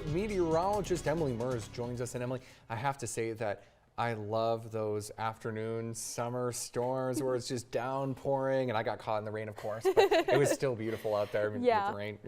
meteorologist Emily Merz joins us. And Emily, I have to say that I love those afternoon summer storms where it's just downpouring, and I got caught in the rain, of course, but it was still beautiful out there with the rain.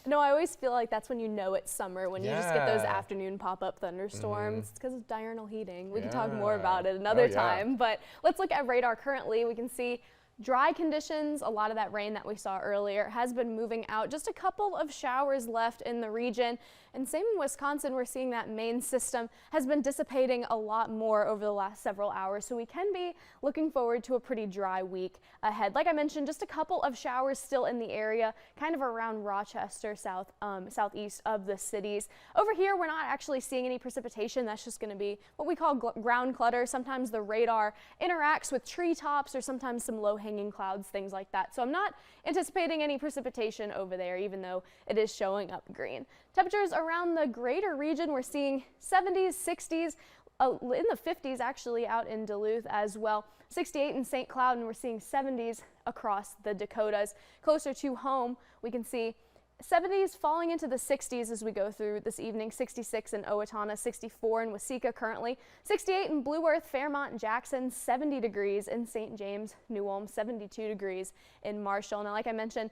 No, I always feel like that's when you know it's summer, when you just get those afternoon pop-up thunderstorms. It's because of diurnal heating. We can talk more about it another time, but let's look at radar currently. We can see dry conditions. A lot of that rain that we saw earlier has been moving out. Just a couple of showers left in the region. And same in Wisconsin, we're seeing that main system has been dissipating a lot more over the last several hours. So we can be looking forward to a pretty dry week ahead. Like I mentioned, just a couple of showers still in the area, kind of around Rochester, southeast of the cities. Over here, we're not actually seeing any precipitation. That's just going to be what we call ground clutter. Sometimes the radar interacts with treetops or sometimes some low-hanging clouds, things like that. So I'm not anticipating any precipitation over there, even though it is showing up green. Temperatures around the greater region, we're seeing 70s, 60s, in the 50s actually out in Duluth as well. 68 in St. Cloud, and we're seeing 70s across the Dakotas. Closer to home, we can see 70s falling into the 60s as we go through this evening. 66 in Owatonna, 64 in Waseca currently, 68 in Blue Earth, Fairmont, and Jackson, 70 degrees in St. James, New Ulm, 72 degrees in Marshall. Now, like I mentioned,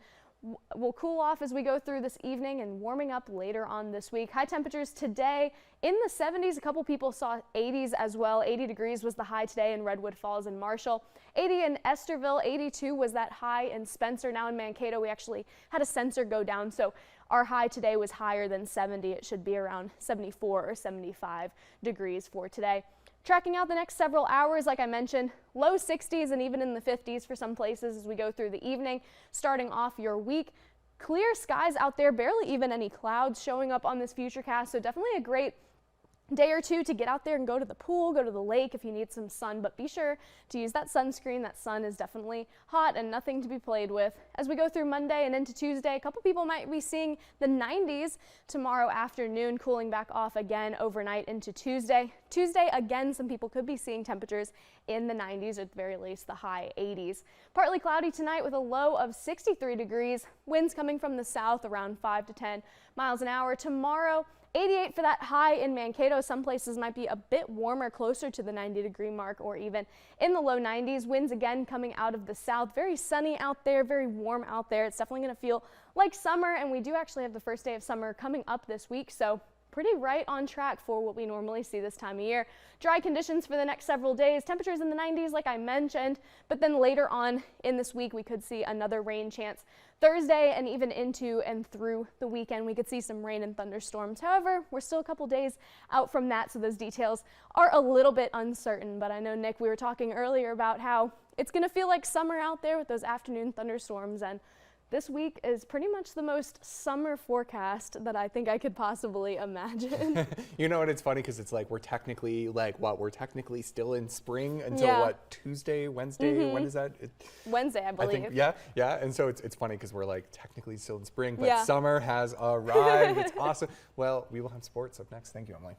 we'll cool off as we go through this evening and warming up later on this week. High temperatures today in the 70s. A couple people saw 80s as well. 80 degrees was the high today in Redwood Falls and Marshall. 80 in Esterville. 82 was that high in Spencer. Now in Mankato, we actually had a sensor go down, so our high today was higher than 70. It should be around 74 or 75 degrees for today. Tracking out the next several hours, like I mentioned, low 60s and even in the 50s for some places as we go through the evening. Starting off your week, clear skies out there, barely even any clouds showing up on this futurecast, so definitely a great day or two to get out there and go to the pool, go to the lake if you need some sun, but be sure to use that sunscreen. That sun is definitely hot and nothing to be played with. As we go through Monday and into Tuesday, a couple people might be seeing the 90s tomorrow afternoon, cooling back off again overnight into Tuesday. Tuesday, again, some people could be seeing temperatures in the 90s, or at the very least the high 80s. Partly cloudy tonight with a low of 63 degrees. Winds coming from the south around 5 to 10 miles an hour. Tomorrow, 88 for that high in Mankato. Some places might be a bit warmer, closer to the 90-degree mark or even in the low 90s. Winds again coming out of the south. Very sunny out there, very warm out there. It's definitely going to feel like summer, and we do actually have the first day of summer coming up this week, so pretty right on track for what we normally see this time of year. Dry conditions for the next several days. Temperatures in the 90s like I mentioned, but then later on in this week we could see another rain chance. Thursday and even into and through the weekend we could see some rain and thunderstorms. However, we're still a couple days out from that, so those details are a little bit uncertain. But I know, Nick, we were talking earlier about how it's going to feel like summer out there with those afternoon thunderstorms, and this week is pretty much the most summer forecast that I think I could possibly imagine. You know, and it's funny because it's like we're technically we're technically still in spring until Tuesday, Wednesday? When is that? Wednesday, I believe. Yeah. And so it's funny because we're like technically still in spring, but summer has arrived. It's awesome. Well, we will have sports up next. Thank you, Emily.